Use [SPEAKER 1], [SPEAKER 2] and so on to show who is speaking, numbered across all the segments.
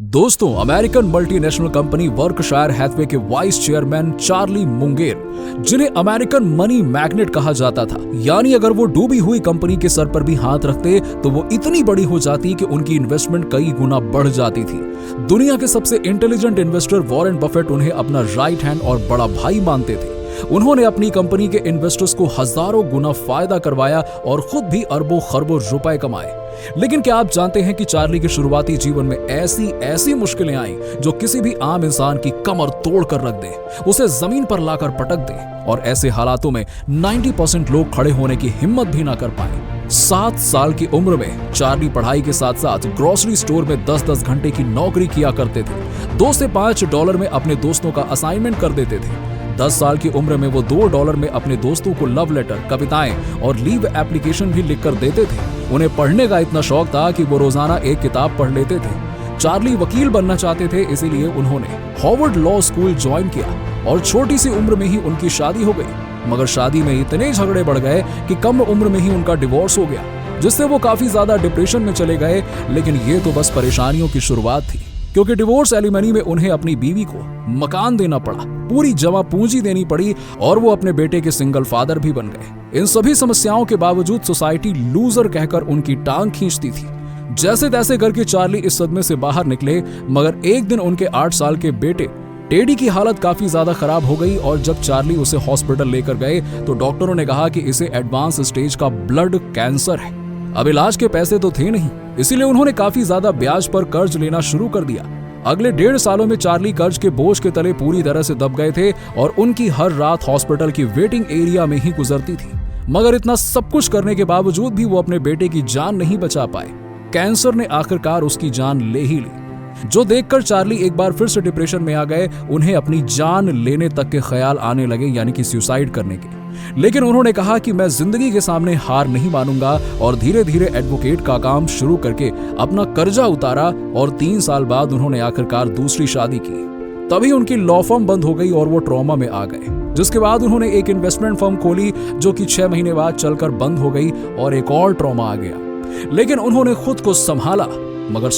[SPEAKER 1] दोस्तों, American multinational company Berkshire Hathaway के vice chairman Charlie Munger, जिन्हें अमेरिकन मनी मैग्नेट कहा जाता था, यानी अगर वो डूबी हुई कंपनी के सर पर भी हाथ रखते तो वो इतनी बड़ी हो जाती कि उनकी इन्वेस्टमेंट कई गुना बढ़ जाती थी। दुनिया के सबसे इंटेलिजेंट इन्वेस्टर वॉरेन बफेट उन्हें अपना राइट हैंड और बड़ा भाई मानते थे। उन्होंने अपनी कंपनी के इन्वेस्टर्स को हजारों गुना फायदा करवाया और खुद भी अरबों खरबों रुपए कमाए। लेकिन क्या आप जानते हैं कि चार्ली के शुरुआती जीवन में ऐसी मुश्किलें आई जो किसी भी आम इंसान की कमर तोड़ कर रख दे, उसे जमीन पर लाकर पटक दे, और ऐसे हालातों में 90% लोग खड़े होने की हिम्मत भी ना कर पाए। 7 साल की उम्र में चार्ली पढ़ाई के साथ साथ ग्रोसरी स्टोर में 10-10 घंटे की नौकरी किया करते थे। $2 से $5 में अपने दोस्तों का असाइनमेंट कर देते थे। 10 साल की उम्र में वो $2 में अपने दोस्तों को लव लेटर, कविताएं और लीव एप्लीकेशन भी लिखकर देते थे। उन्हें पढ़ने का इतना शौक था कि वो रोजाना एक किताब पढ़ लेते थे। चार्ली वकील बनना चाहते थे, इसीलिए उन्होंने हार्वर्ड लॉ स्कूल ज्वाइन किया और छोटी सी उम्र में ही उनकी शादी हो गई। मगर शादी में इतने झगड़े बढ़ गए कि कम उम्र में ही उनका डिवोर्स हो गया, जिससे वो काफी ज्यादा डिप्रेशन में चले गए। लेकिन ये तो बस परेशानियों की शुरुआत थी, क्योंकि डिवोर्स एलिमनी में उन्हें अपनी बीवी को मकान देना पड़ा, पूरी जमा पूंजी देनी पड़ी और वो अपने बेटे के सिंगल फादर भी बन गए। इन सभी समस्याओं के बावजूद सोसाइटी लूजर कहकर उनकी टांग खींचती थी। जैसे तैसे करके चार्ली इस सदमे से बाहर निकले, मगर एक दिन उनके 8 साल के बेटे टेडी की हालत काफी ज्यादा खराब हो गई और जब चार्ली उसे हॉस्पिटल लेकर गए तो डॉक्टरों ने कहा कि इसे एडवांस स्टेज का ब्लड कैंसर है। अब इलाज के पैसे तो थे नहीं, इसीलिए उन्होंने काफी ज्यादा ब्याज पर कर्ज लेना शुरू कर दिया। अगले 1.5 सालों में चार्ली कर्ज के बोझ के तले पूरी तरह से दब गए थे और उनकी हर रात हॉस्पिटल की वेटिंग एरिया में ही गुजरती थी। मगर इतना सब कुछ करने के बावजूद भी वो अपने बेटे की जान नहीं बचा पाए। कैंसर ने आखिरकार उसकी जान ले ही ली, जो देखकर चार्ली एक बार फिर से डिप्रेशन में आ गए। उन्हें अपनी जान लेने तक के ख्याल आने लगे, यानी कि सुसाइड करने के। लेकिन उन्होंने कहा कि मैं जिंदगी के सामने हार नहीं मानूंगा और धीरे धीरे एडवोकेट का काम शुरू करके अपना कर्जा उतारा और 3 साल बाद उन्होंने आखिरकार दूसरी शादी की। तभी उनकी लॉ फर्म बंद हो गई और वो ट्रॉमा में आ गए, जिसके बाद उन्होंने एक इन्वेस्टमेंट फर्म खोली जो कि 6 महीने बाद चलकर बंद हो गई और एक और ट्रॉमा आ गया। लेकिन उन्होंने खुद को संभाला, मगर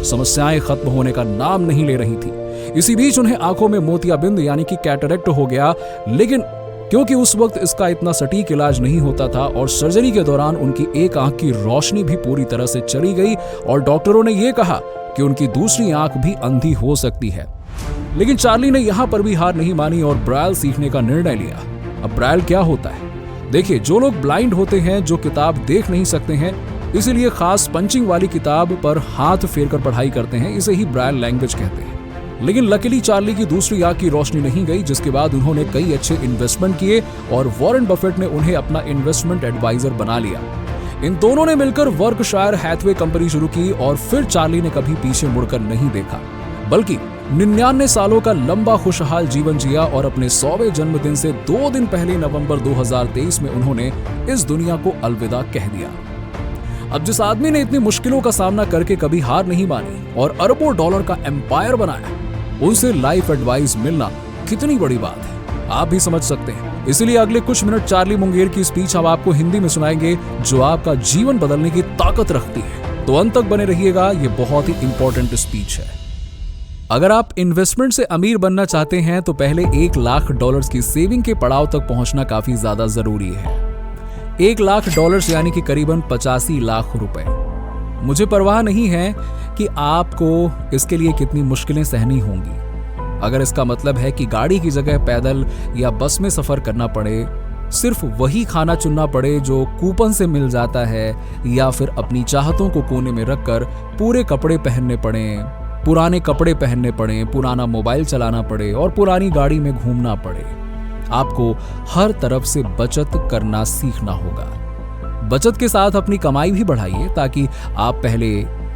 [SPEAKER 1] समस्याएं खत्म होने का नाम नहीं ले रही थी। इसी बीच उन्हें आंखों में मोतियाबिंद यानी कि कैटरेक्ट हो गया, लेकिन क्योंकि उस वक्त इसका इतना सटीक इलाज नहीं होता था और सर्जरी के दौरान उनकी एक आंख की रोशनी भी पूरी तरह से चली गई और डॉक्टरों ने यह कहा कि उनकी दूसरी आंख भी अंधी हो सकती है। लेकिन चार्ली ने यहां पर भी हार नहीं मानी और ब्राइल सीखने का निर्णय लिया। अब ब्राइल क्या होता है? देखिए, जो लोग ब्लाइंड होते हैं, जो किताब देख नहीं सकते हैं, इसीलिए खास पंचिंग वाली किताब पर हाथ फेर कर पढ़ाई करते हैं, इसे ही ब्राइल लैंग्वेज कहते हैं। लेकिन लकीली चार्ली की दूसरी आंख की रोशनी नहीं गई, जिसके बाद उन्होंने कई अच्छे इन्वेस्टमेंट किए और वॉरेन बफेट ने उन्हें अपना इन्वेस्टमेंट एडवाइजर बना लिया। इन दोनों ने मिलकर वर्कशायर हैथवे कंपनी शुरू की और फिर चार्ली ने कभी पीछे मुड़कर नहीं देखा, बल्कि 99 सालों का लंबा खुशहाल जीवन जिया और अपने 100वें जन्मदिन से 2 दिन पहले नवंबर 2023 में उन्होंने इस दुनिया को अलविदा कह दिया। अब जिस आदमी ने इतनी मुश्किलों का सामना करके कभी हार नहीं मानी और अरबों डॉलर का एम्पायर बनाया, उनसे लाइफ एडवाइस मिलना कितनी बड़ी बात है, आप भी समझ सकते हैं। इसलिए अगले कुछ मिनट चार्ली मुंगेर की स्पीच हम आपको हिंदी में सुनाएंगे, जो आपका जीवन बदलने की ताकत रखती है। तो अंत तक बने रहिएगा, ये बहुत ही इंपॉर्टेंट स्पीच है। अगर आप इन्वेस्टमेंट से अमीर बनना चाहते हैं तो पहले $1 लाख की सेविंग के पड़ाव तक पहुंचना काफी ज्यादा जरूरी है। $1 लाख यानी कि करीबन 85 लाख रुपए। मुझे परवाह नहीं है कि आपको इसके लिए कितनी मुश्किलें सहनी होंगी। अगर इसका मतलब है कि गाड़ी की जगह पैदल या बस में सफर करना पड़े, सिर्फ वही खाना चुनना पड़े जो कूपन से मिल जाता है, या फिर अपनी चाहतों को कोने में रखकर पूरे कपड़े पहनने पड़े, पुराने कपड़े पहनने पड़े, पुराना मोबाइल चलाना पड़े और पुरानी गाड़ी में घूमना पड़े, आपको हर तरफ से बचत करना सीखना होगा। बचत के साथ अपनी कमाई भी बढ़ाइए ताकि आप पहले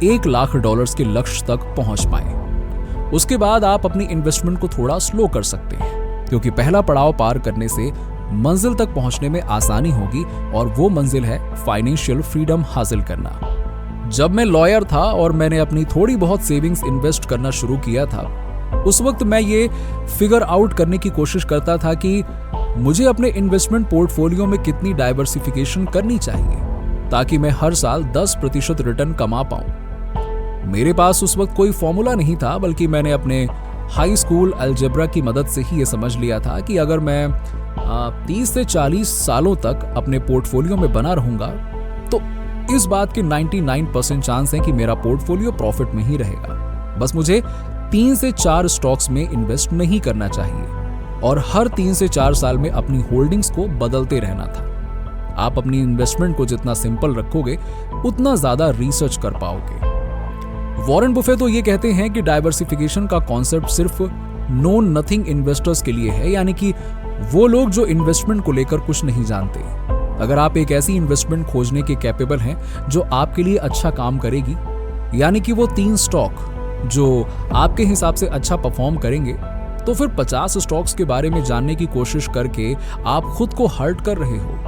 [SPEAKER 1] $1 लाख के लक्ष्य तक पहुंच पाए। उसके बाद आप अपनी इन्वेस्टमेंट को थोड़ा स्लो कर सकते हैं, क्योंकि पहला पड़ाव पार करने से मंजिल तक पहुंचने में आसानी होगी और वो मंजिल है फाइनेंशियल फ्रीडम हासिल करना। जब मैं लॉयर था और मैंने अपनी थोड़ी बहुत सेविंग्स इन्वेस्ट करना शुरू किया था, उस वक्त मैं ये फिगर आउट करने की कोशिश करता था कि मुझे अपने इन्वेस्टमेंट पोर्टफोलियो में कितनी डाइवर्सिफिकेशन करनी चाहिए ताकि मैं हर साल 10% रिटर्न कमा पाऊं। मेरे पास उस वक्त कोई फॉर्मूला नहीं था, बल्कि मैंने अपने हाई स्कूल अलजेब्रा की मदद से ही ये समझ लिया था कि अगर मैं 30 से 40 सालों तक अपने पोर्टफोलियो में बना रहूंगा तो इस बात के 99% चांस है कि मेरा पोर्टफोलियो प्रॉफिट में ही रहेगा। बस मुझे 3 से 4 स्टॉक्स में इन्वेस्ट नहीं करना चाहिए और हर 3 से 4 साल में अपनी होल्डिंग्स को बदलते रहना था। आप अपनी इन्वेस्टमेंट को जितना सिंपल रखोगे उतना ज्यादा रिसर्च कर पाओगे। वॉरेन बुफे तो ये कहते हैं कि डाइवर्सिफिकेशन का कॉन्सेप्ट सिर्फ नोन नथिंग इन्वेस्टर्स के लिए है, यानी कि वो लोग जो इन्वेस्टमेंट को लेकर कुछ नहीं जानते। अगर आप एक ऐसी इन्वेस्टमेंट खोजने के कैपेबल हैं जो आपके लिए अच्छा काम करेगी, यानी कि वो 3 स्टॉक जो आपके हिसाब से अच्छा परफॉर्म करेंगे, तो फिर 50 स्टॉक्स के बारे में जानने की कोशिश करके आप खुद को हर्ट कर रहे हो।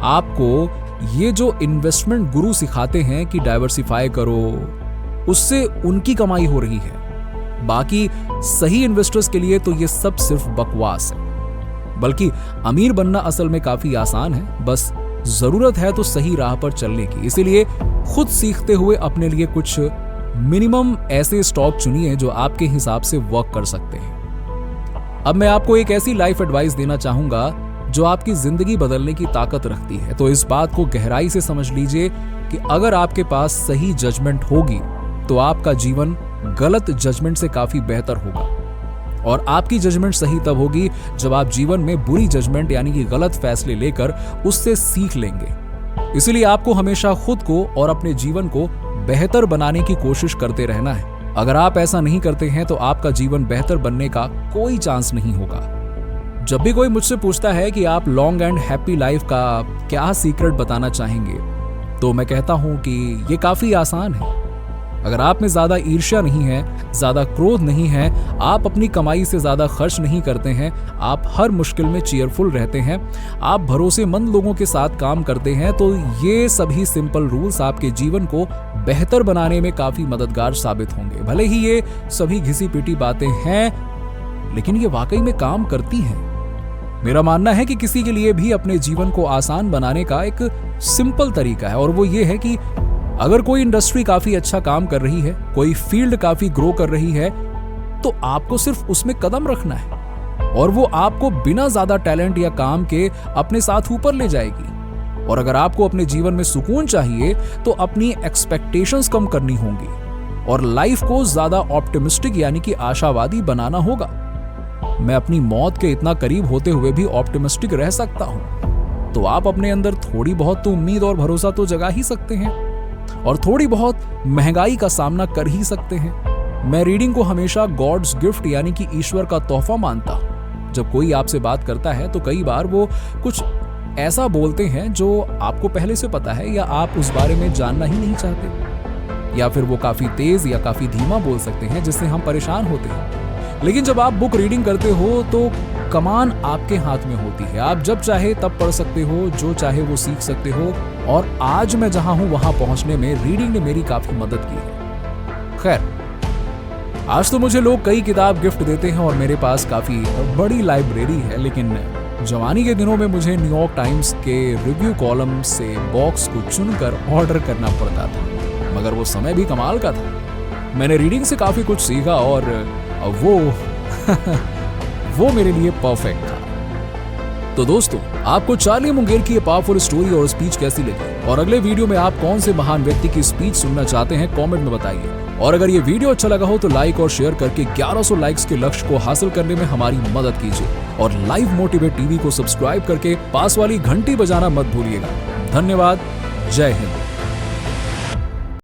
[SPEAKER 1] आपको ये जो इन्वेस्टमेंट गुरु सिखाते हैं कि डाइवर्सिफाई करो, उससे उनकी कमाई हो रही है। बाकी सही इन्वेस्टर्स के लिए तो ये सब सिर्फ बकवास है। बल्कि अमीर बनना असल में काफी आसान है, बस जरूरत है तो सही राह पर चलने की। इसीलिए खुद सीखते हुए अपने लिए कुछ मिनिमम ऐसे स्टॉक चुनिए जो आपके हिसाब से वर्क कर सकते हैं। अब मैं आपको एक ऐसी लाइफ एडवाइस देना चाहूंगा जो आपकी जिंदगी बदलने की ताकत रखती है। तो इस बात को गहराई से समझ लीजिए कि अगर आपके पास सही जजमेंट होगी तो आपका जीवन गलत जजमेंट से काफी बेहतर होगा, और आपकी जजमेंट सही तब होगी जब आप जीवन में बुरी जजमेंट यानी कि गलत फैसले लेकर उससे सीख लेंगे। इसलिए आपको हमेशा खुद को और अपने जीवन को बेहतर बनाने की कोशिश करते रहना है। अगर आप ऐसा नहीं करते हैं तो आपका जीवन बेहतर बनने का कोई चांस नहीं होगा। जब भी कोई मुझसे पूछता है कि आप लॉन्ग एंड हैप्पी लाइफ का क्या सीक्रेट बताना चाहेंगे, तो मैं कहता हूं कि ये काफी आसान है। अगर आप में ज्यादा ईर्ष्या नहीं है, ज्यादा क्रोध नहीं है, आप अपनी कमाई से ज्यादा खर्च नहीं करते हैं, आप हर मुश्किल में चीयरफुल रहते हैं, आप भरोसेमंद लोगों के साथ काम करते हैं, तो ये सभी सिंपल रूल्स आपके जीवन को बेहतर बनाने में काफी मददगार साबित होंगे। भले ही ये सभी घिसी पिटी बातें हैं, लेकिन ये वाकई में काम करती हैं। मेरा मानना है कि किसी के लिए भी अपने जीवन को आसान बनाने का एक सिंपल तरीका है, और वो ये है कि अगर कोई इंडस्ट्री काफी अच्छा काम कर रही है, कोई फील्ड काफी ग्रो कर रही है, तो आपको सिर्फ उसमें कदम रखना है और वो आपको बिना ज्यादा टैलेंट या काम के अपने साथ ऊपर ले जाएगी। और अगर आपको अपने जीवन में सुकून चाहिए तो अपनी एक्सपेक्टेशंस कम करनी होंगी और लाइफ को ज्यादा ऑप्टिमिस्टिक यानी कि आशावादी बनाना होगा। मैं अपनी मौत के इतना करीब होते हुए भी ऑप्टिमिस्टिक रह सकता हूं, तो आप अपने अंदर थोड़ी बहुत तो उम्मीद और भरोसा तो जगा ही सकते हैं, और थोड़ी बहुत महंगाई का सामना कर ही सकते हैं। मैं रीडिंग को हमेशा गॉड्स गिफ्ट यानी कि ईश्वर का तोहफा मानता हूं। जब कोई आपसे बात करता है तो कई बार वो कुछ ऐसा बोलते हैं जो आपको पहले से पता है या आप उस बारे में जानना ही नहीं चाहते, या फिर वो काफी तेज या काफी धीमा बोल सकते हैं जिससे हम परेशान होते हैं। लेकिन जब आप बुक रीडिंग करते हो तो कमान आपके हाथ में होती है। आप जब चाहे तब पढ़ सकते हो, जो चाहे वो सीख सकते हो, और आज मैं जहां हूं वहां पहुंचने में रीडिंग ने मेरी काफी मदद की है। खैर, आज तो मुझे लोग कई किताब गिफ्ट देते हैं और मेरे पास काफी बड़ी लाइब्रेरी है, लेकिन जवानी के दिनों में मुझे न्यूयॉर्क टाइम्स के रिव्यू कॉलम से बॉक्स को चुनकर ऑर्डर करना पड़ता था, मगर वो समय भी कमाल का था। मैंने रीडिंग से काफी कुछ सीखा और वो मेरे लिए परफेक्ट था। तो दोस्तों, आपको चार्ली मुंगेर की ये पावरफुल स्टोरी और स्पीच कैसी लगी, और अगले वीडियो में आप कौन से महान व्यक्ति की स्पीच सुनना चाहते हैं, कमेंट में बताइए। और अगर ये वीडियो अच्छा लगा हो तो लाइक और शेयर करके 1100 लाइक्स के लक्ष्य को हासिल करने में हमारी मदद कीजिए, और लाइव मोटिवेट टीवी को सब्सक्राइब करके पास वाली घंटी बजाना मत भूलिएगा। धन्यवाद। जय हिंद।